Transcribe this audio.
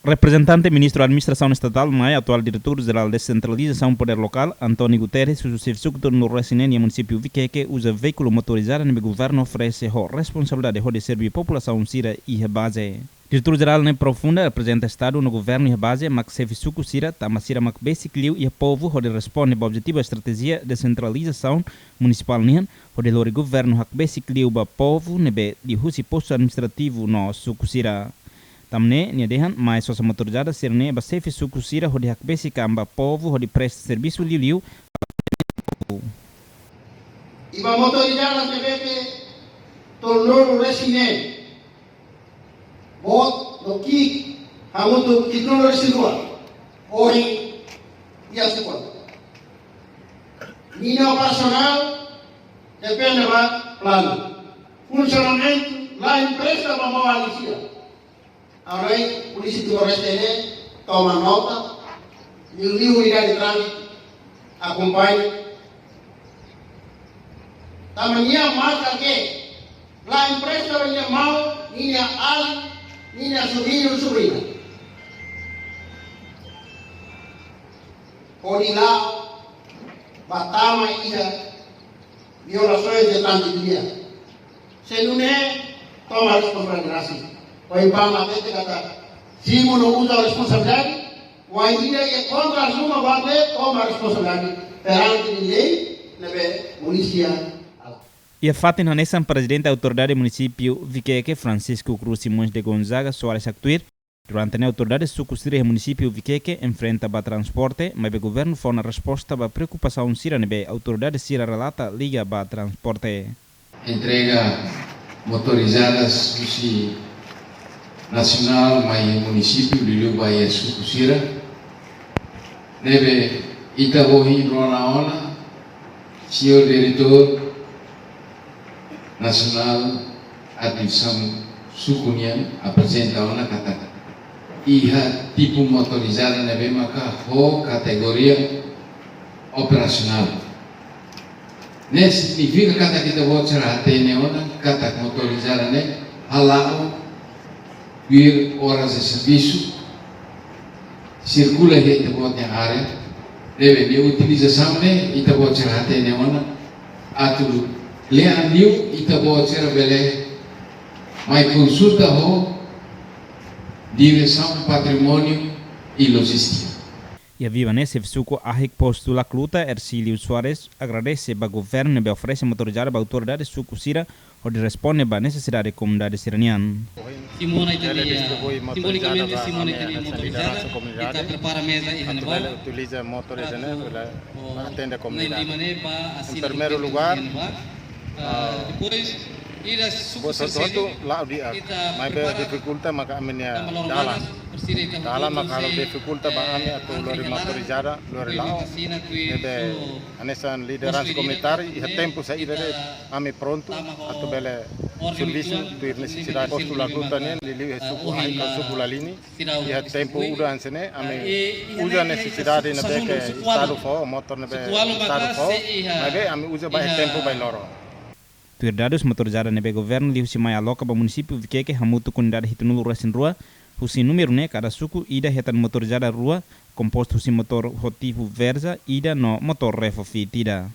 Representante ministro da Administração Estatal, Maia, atual diretor-geral da Descentralização do Poder Local, António Guterres, o chefe no Recinene, município Viqueque, usa veículo motorizado no governo oferece a responsabilidade de servir a população Sira e a base. Diretor-geral na profunda representa Estado no governo e a base, mas chefe suco Sira, tamasira mak basic liu e a povo, onde responde ao objetivo da estratégia de descentralização municipal nian, onde o governo hak basic liu ba povo, nebe de husi posto administrativo no suco Sira. Tamne nia dehan mais sosa motorizada serne ba sefe suku sira hodi hak basic amba povo hodi presta serviço liu Iba motorizada tebete tornou resine bot no ki hamutu kitno resinua oi ia sekon Nino operacional depende ba plano funcionamento lá empresa ba mawalisia Agora, por isso que o RSTN toma nota e o unidade de trânsito acompanha. Tamanha marca que lá a empresa vem mal, nem a al, nem a sobrinha. Onde lá, batama e violações de trânsito. Se não é, toma a responsabilidade. Vai para a kata, se não usa a responsabilidade, vai ir e contra a suma vai toma a responsabilidade perante ninguém, leve polícia. E a fato não é São Presidente da Autoridade do Município Viqueque, Francisco Cruz Simões de Gonzaga, Soares Actuir, durante a autoridade sucusira do município Viqueque enfrenta o transporte, mas o governo foi na resposta à preocupação sira nebe autoridade sira relata liga para transporte. Entrega motorizadas nacional, mas município de Rio Bahia Sucusira, neve Itabohi Ronaona, senhor diretor nacional atenção Sucunian apresenta uma kata iha tipo motorizada neve maka ho categoria operacional. Ne significa kata kita buat cerah tene ona kata motorizada ne halao vir horas de serviço, circula e itabot na área, deve de utilização ne itabot será tene ona, atu lean liu itabot será bele, mais consulta ho direção patrimônio e logística. E a viva nesse suco a postula luta Ercílio Soares agradece ao governo e oferece motorizada para a autoridade suco Sira onde responde à necessidade da comunidade siraniana. Simbolicamente Simone teria motorizada, kita prepara mesa e hanebal. Utiliza motorizada para atender a comunidade. Em primeiro lugar, depois ir a suco lá dia, mas dificulta maka aminya dalam maka dificulta ba ami atau lori motorizada lori lao nebe anesan liderança comunitária e tempo sa ida ami pronto atau bele serviço tu necessidade postula gruta ne lili suku ai ka suku lalini e tempo uda ansene ami usa necessidade na beke estado fo motor nebe estado fo mas ami usa ba tempo ba loro. Dados motorizada nebe governo liu simai aloca para o município Viqueque hamutu comunidade hitunulu resin rua husi número ne cada suku ida hetan motorizada rua composto husi motor rotivo versa ida no motor refo fitida.